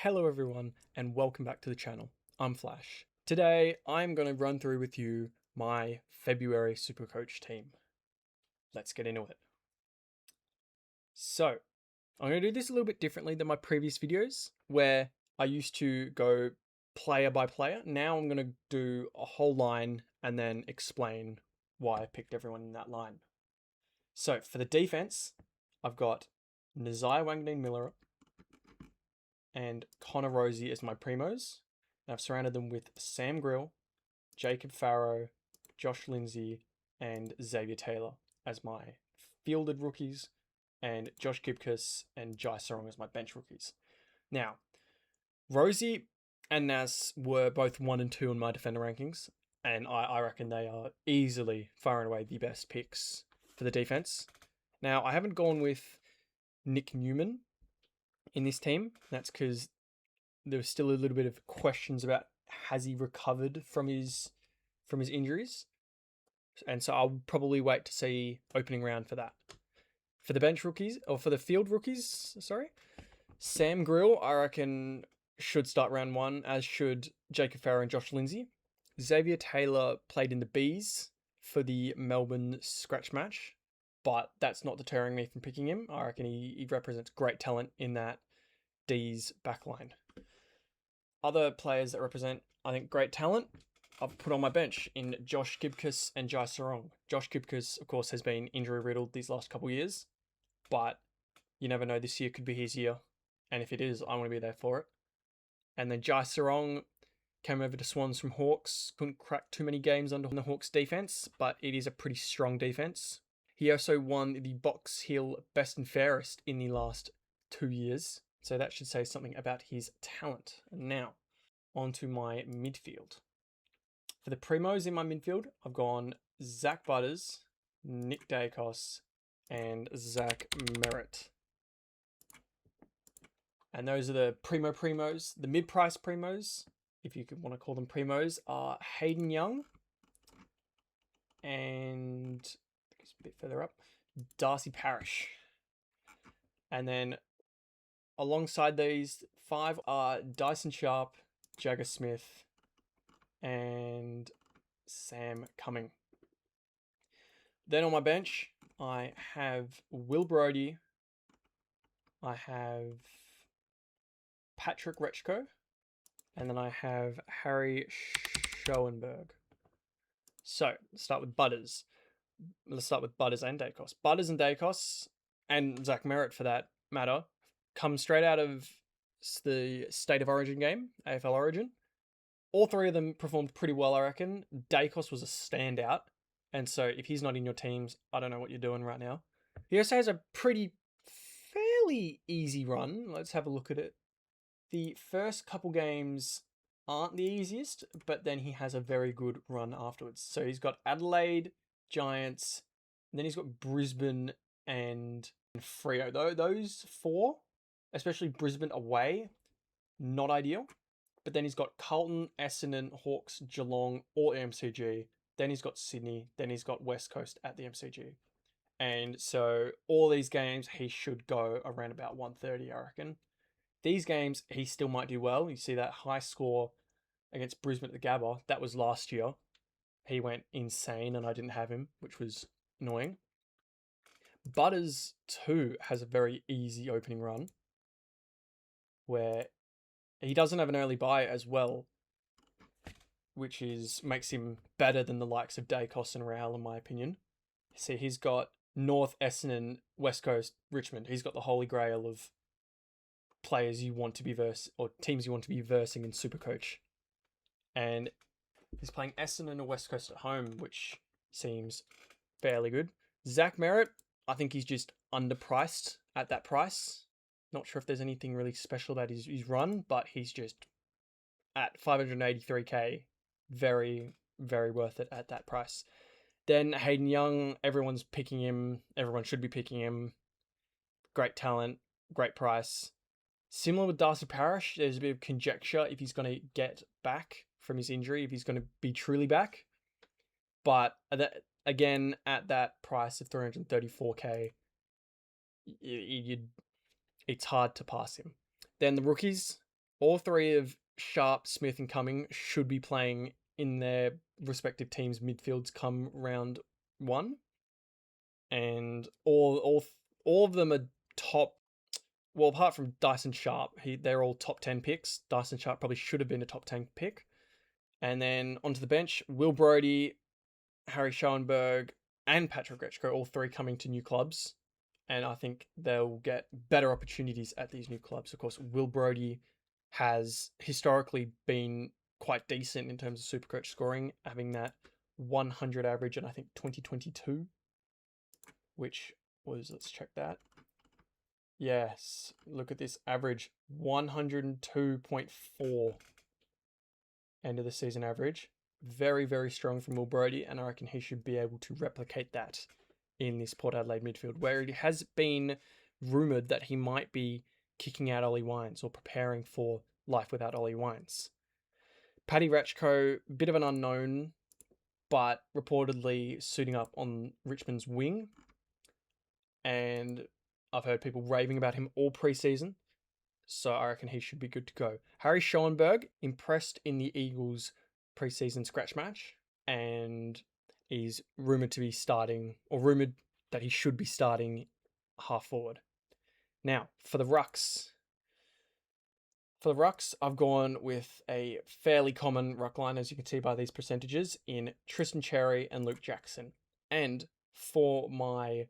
Hello everyone and welcome back to the channel. I'm Flash. Today I'm going to run through with you my February Supercoach team. Let's get into it. So I'm going to do this a little bit differently than my previous videos where I used to go player by player. Now I'm going to do a whole line and then explain why I picked everyone in that line. So for the defense, I've got Nazai Wangdean-Miller and Connor Rosie as my primos. And I've surrounded them with Sam Grill, Jacob Farrow, Josh Lindsay, and Xavier Taylor as my fielded rookies, and Josh Gibcus and Jai Sarong as my bench rookies. Now, Rosie and Nas were both 1 and 2 on my defender rankings, and I reckon they are easily, far and away, the best picks for the defense. Now, I haven't gone with Nick Newman in this team. That's because there was still a little bit of questions about has he recovered from his injuries, and so I'll probably wait to see opening round for that. For the bench rookies, or for the field rookies, sorry, Sam Grill I reckon should start round 1, as should Jacob Farrow and Josh Lindsay. Xavier Taylor played in the Bs for the Melbourne scratch match, but that's not deterring me from picking him. I reckon he represents great talent in that D's backline. Other players that represent, I think, great talent, I've put on my bench in Josh Gibcus and Jai Sarong. Josh Gibcus, of course, has been injury-riddled these last couple of years, but you never know, this year could be his year, and if it is, I want to be there for it. And then Jai Sarong came over to Swans from Hawks, couldn't crack too many games under the Hawks defense, but it is a pretty strong defense. He also won the Box Hill Best and Fairest in the last 2 years, so that should say something about his talent. And now, on to my midfield. For the primos in my midfield, I've gone Zach Butters, Nick Dacos, and Zach Merritt. And those are the primos. The mid-price primos, if you could want to call them primos, are Hayden Young and, a bit further up, Darcy Parish. And then alongside these 5 are Dyson Sharp, Jagger Smith, and Sam Cumming. Then on my bench, I have Will Brodie, I have Patrick Rechko, and then I have Harry Schoenberg. So, let's start with Butters. Let's start with Butters and Dacos. Butters and Dacos, and Zach Merritt for that matter, come straight out of the State of Origin game, AFL Origin. All 3 of them performed pretty well, I reckon. Dacos was a standout, and so if he's not in your teams, I don't know what you're doing right now. He also has a fairly easy run. Let's have a look at it. The first couple games aren't the easiest, but then he has a very good run afterwards. So he's got Adelaide, Giants, and then he's got Brisbane and Freo. Those 4, especially Brisbane away, not ideal. But then he's got Carlton, Essendon, Hawks, Geelong, or MCG. Then he's got Sydney. Then he's got West Coast at the MCG. And so all these games, he should go around about 130, I reckon. These games, he still might do well. You see that high score against Brisbane at the Gabba. That was last year. He went insane and I didn't have him, which was annoying. Butters, too, has a very easy opening run where he doesn't have an early bye as well, which makes him better than the likes of Dacos and Raoul, in my opinion. See, he's got North, Essendon, West Coast, Richmond. He's got the holy grail of players you want to be or teams you want to be versing in Supercoach. And he's playing Essendon or West Coast at home, which seems fairly good. Zach Merritt, I think he's just underpriced at that price. Not sure if there's anything really special about his run, but he's just at 583k, very, very worth it at that price. Then Hayden Young, everyone's picking him. Everyone should be picking him. Great talent, great price. Similar with Darcy Parish, there's a bit of conjecture if he's going to get back from his injury, if he's going to be truly back. But again, at that price of 334k, it's hard to pass him. Then the rookies, All three of Sharp, Smith, and Cumming should be playing in their respective teams' midfields come round 1, and all of them are top. Well, apart from Dyson Sharp, they're all top 10 picks. Dyson Sharp probably should have been a top 10 pick. And then onto the bench, Will Brodie, Harry Schoenberg, and Patrick Grechko, all three coming to new clubs. And I think they'll get better opportunities at these new clubs. Of course, Will Brodie has historically been quite decent in terms of Supercoach scoring, having that 100 average in, I think, 2022, which was, let's check that. Yes, look at this average, 102.4 end of the season average. Very, very strong from Will Brodie, and I reckon he should be able to replicate that in this Port Adelaide midfield, where it has been rumoured that he might be kicking out Ollie Wines or preparing for life without Ollie Wines. Paddy Ratchko, bit of an unknown, but reportedly suiting up on Richmond's wing. And I've heard people raving about him all preseason, so I reckon he should be good to go. Harry Schoenberg, impressed in the Eagles preseason scratch match, and he's rumoured to be starting, or rumoured that he should be starting half forward. Now, for the rucks, I've gone with a fairly common ruck line, as you can see by these percentages, in Tristan Cherry and Luke Jackson. And for my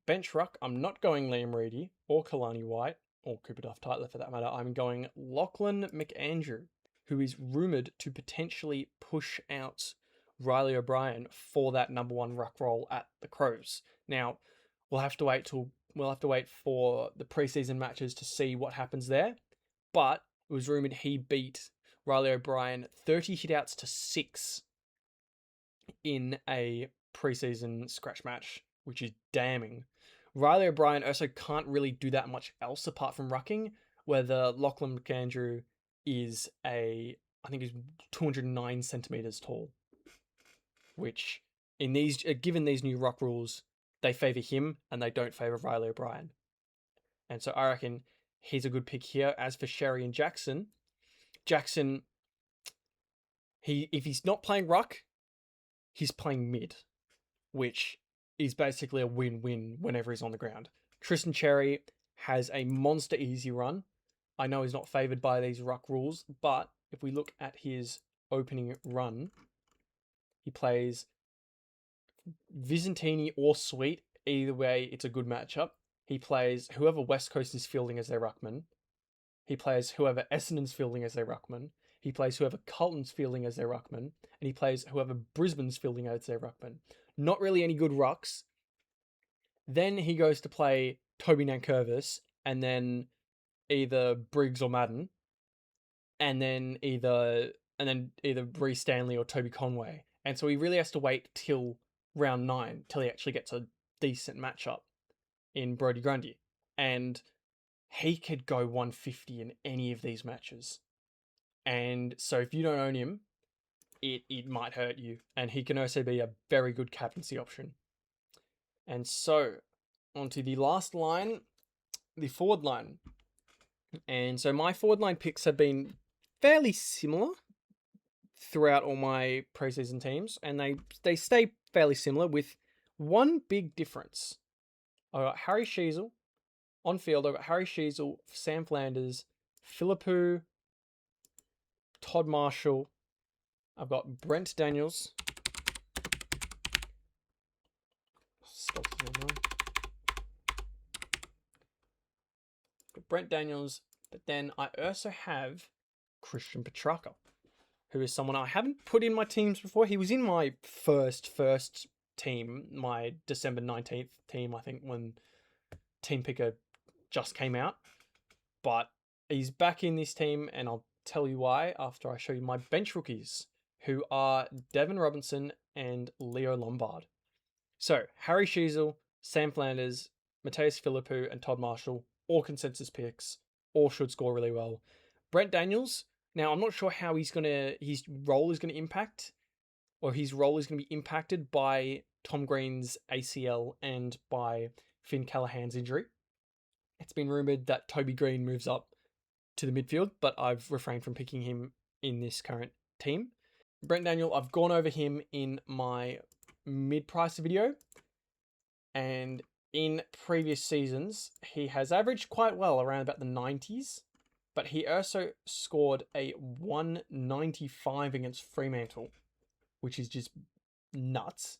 bench ruck, I'm not going Liam Reedy or Kalani White, or Cooper Duff-Tytler for that matter. I'm going Lachlan McAndrew, who is rumoured to potentially push out Riley O'Brien for that number 1 ruck role at the Crows. Now, we'll have to wait for the preseason matches to see what happens there. But it was rumoured he beat Riley O'Brien 30 hitouts to 6 in a preseason scratch match, which is damning. Riley O'Brien also can't really do that much else apart from rucking, whether Lachlan McAndrew is I think he's 209 centimeters tall, which given these new ruck rules, they favour him and they don't favour Riley O'Brien. And so I reckon he's a good pick here. As for Sherry and Jackson, if he's not playing ruck, he's playing mid, which is basically a win-win whenever he's on the ground. Tristan Cherry has a monster easy run. I know he's not favoured by these ruck rules, but if we look at his opening run, he plays Visentini or Sweet. Either way, it's a good matchup. He plays whoever West Coast is fielding as their ruckman. He plays whoever Essendon's fielding as their ruckman. He plays whoever Carlton's fielding as their ruckman. And he plays whoever Brisbane's fielding as their ruckman. Not really any good rucks. Then he goes to play Toby Nankervis, and then either Briggs or Madden, and then either Bree Stanley or Toby Conway. And so he really has to wait till round 9 till he actually gets a decent matchup in Brodie Grundy. And he could go 150 in any of these matches. And so if you don't own him, it might hurt you. And he can also be a very good captaincy option. And so, onto the last line, the forward line. And so my forward line picks have been fairly similar throughout all my preseason teams. And they stay fairly similar with one big difference. I got Harry Sheezel on field. I got Harry Sheezel, Sam Flanders, Philippou, Todd Marshall. I've got Brent Daniels. Brent Daniels, but then I also have Christian Petrarca, who is someone I haven't put in my teams before. He was in my first team, my December 19th team, I think, when Team Picker just came out. But he's back in this team, and I'll tell you why after I show you my bench rookies, who are Devon Robinson and Leo Lombard. So, Harry Sheezel, Sam Flanders, Mateus Philippou, and Todd Marshall, all consensus picks, all should score really well. Brent Daniels, now I'm not sure how his role is going to impact, or his role is going to be impacted by Tom Green's ACL and by Finn Callahan's injury. It's been rumoured that Toby Green moves up to the midfield, but I've refrained from picking him in this current team. Brent Daniel, I've gone over him in my mid-price video, and in previous seasons, he has averaged quite well around about the 90s, but he also scored a 195 against Fremantle, which is just nuts.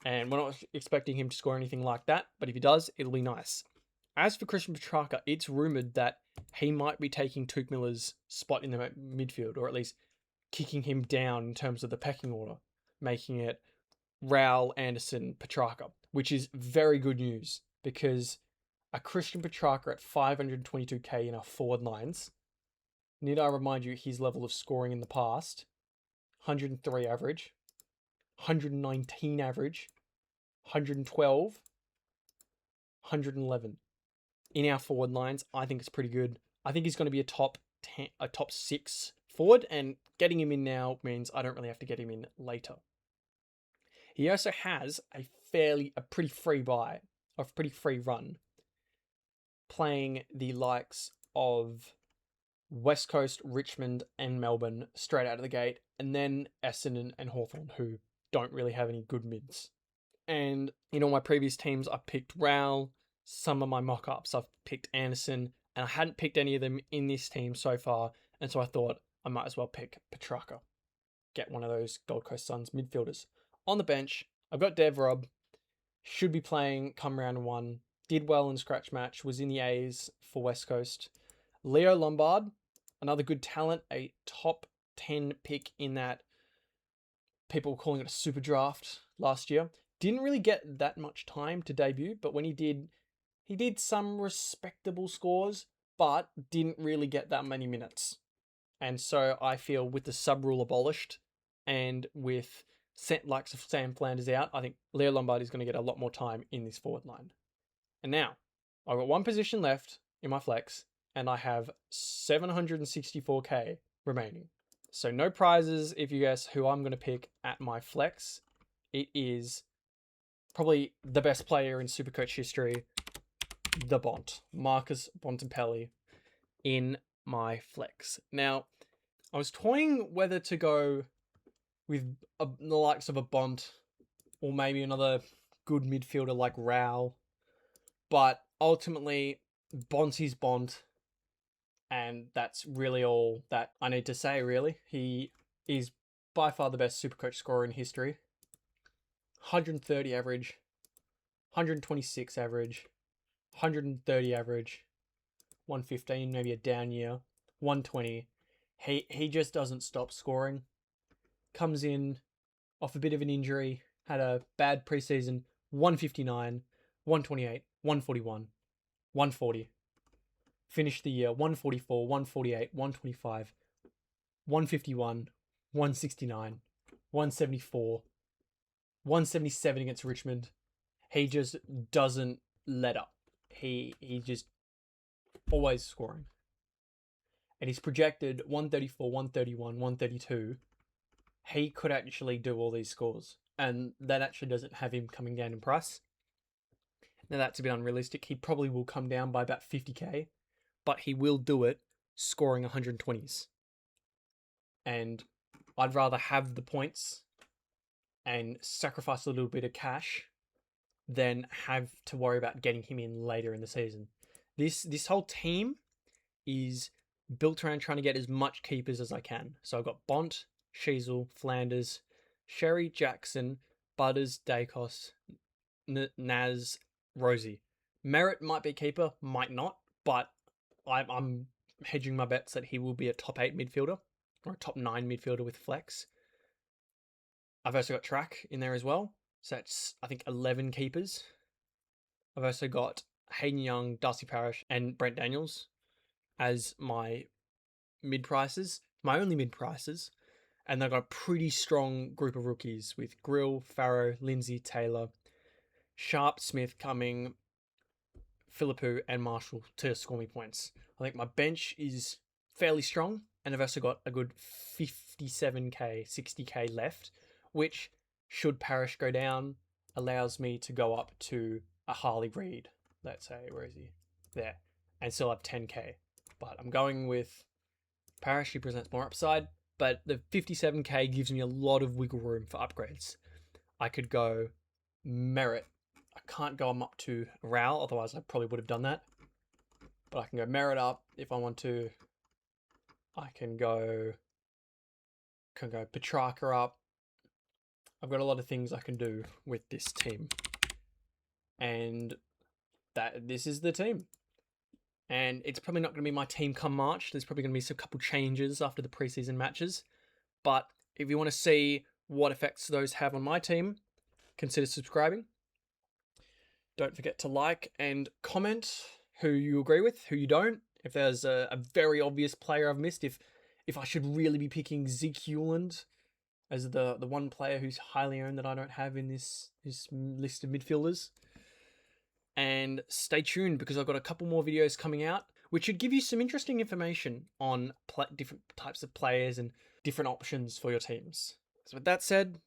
And we're not expecting him to score anything like that, but if he does, it'll be nice. As for Christian Petrarca, it's rumoured that he might be taking Tuke Miller's spot in the midfield, or at least kicking him down in terms of the pecking order, making it Rowell, Anderson, Petrarca, which is very good news because a Christian Petrarca at 522k in our forward lines, need I remind you his level of scoring in the past, 103 average, 119 average, 112, 111. In our forward lines, I think it's pretty good. I think he's going to be a top 6 forward, and getting him in now means I don't really have to get him in later. He also has a pretty free run, playing the likes of West Coast, Richmond, and Melbourne straight out of the gate, and then Essendon and Hawthorn, who don't really have any good mids. And in all my previous teams, I picked Rowell. Some of my mock-ups, I've picked Anderson, and I hadn't picked any of them in this team so far, and so I thought I might as well pick Petrarca. Get one of those Gold Coast Suns midfielders. On the bench, I've got Dev Rob, should be playing come round 1, did well in scratch match, was in the A's for West Coast. Leo Lombard, another good talent, a top 10 pick in that people were calling it a super draft last year. Didn't really get that much time to debut, but when he did some respectable scores, but didn't really get that many minutes. And so I feel with the sub rule abolished and with likes of Sam Flanders out, I think Leo Lombard is going to get a lot more time in this forward line. And now, I've got one position left in my flex, and I have 764k remaining. So no prizes if you guess who I'm going to pick at my flex. It is probably the best player in Supercoach history, the Bont, Marcus Bontempelli, in my flex. Now, I was toying whether to go with the likes of a Bont or maybe another good midfielder like Rowell, but ultimately, Bont is Bont, and that's really all that I need to say, really. He is by far the best Supercoach scorer in history. 130 average, 126 average, 130 average, 115, maybe a down year, 120. He just doesn't stop scoring. Comes in off a bit of an injury, had a bad preseason, 159, 128, 141, 140. Finished the year 144, 148, 125, 151, 169, 174, 177 against Richmond. He just doesn't let up. He just always scoring. And he's projected 134, 131, 132. He could actually do all these scores. And that actually doesn't have him coming down in price. Now that's a bit unrealistic. He probably will come down by about 50k. But he will do it scoring 120s. And I'd rather have the points and sacrifice a little bit of cash than have to worry about getting him in later in the season. This whole team is built around trying to get as much keepers as I can. So I've got Bont, Sheasel, Flanders, Sherry, Jackson, Butters, Dacos, Naz, Rosie. Merritt might be keeper, might not, but I'm hedging my bets that he will be a top 8 midfielder or a top 9 midfielder with flex. I've also got Track in there as well. So that's, I think, 11 keepers. I've also got Hayden Young, Darcy Parish, and Brent Daniels as my mid-prices, my only mid-prices. And they've got a pretty strong group of rookies with Grill, Farrow, Lindsay, Taylor, Sharp, Smith, Cumming, Philippou, and Marshall to score me points. I think my bench is fairly strong, and I've also got a good 57k, 60k left, which, should Parish go down, allows me to go up to a Harley Reid, let's say, where is he? There, and still have 10k. but I'm going with Parrish. He presents more upside, but the 57k gives me a lot of wiggle room for upgrades. I could go Merit. I can't go up to Ral, otherwise I probably would have done that. But I can go Merit up if I want to. I can go Petrarca up. I've got a lot of things I can do with this team. And this is the team. And it's probably not going to be my team come March. There's probably going to be a couple changes after the preseason matches. But if you want to see what effects those have on my team, consider subscribing. Don't forget to like and comment who you agree with, who you don't. If there's a very obvious player I've missed, if I should really be picking Zeke Hewland as the one player who's highly owned that I don't have in this list of midfielders. And stay tuned because I've got a couple more videos coming out which should give you some interesting information on different types of players and different options for your teams. So with that said,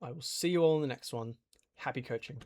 I will see you all in the next one. Happy coaching.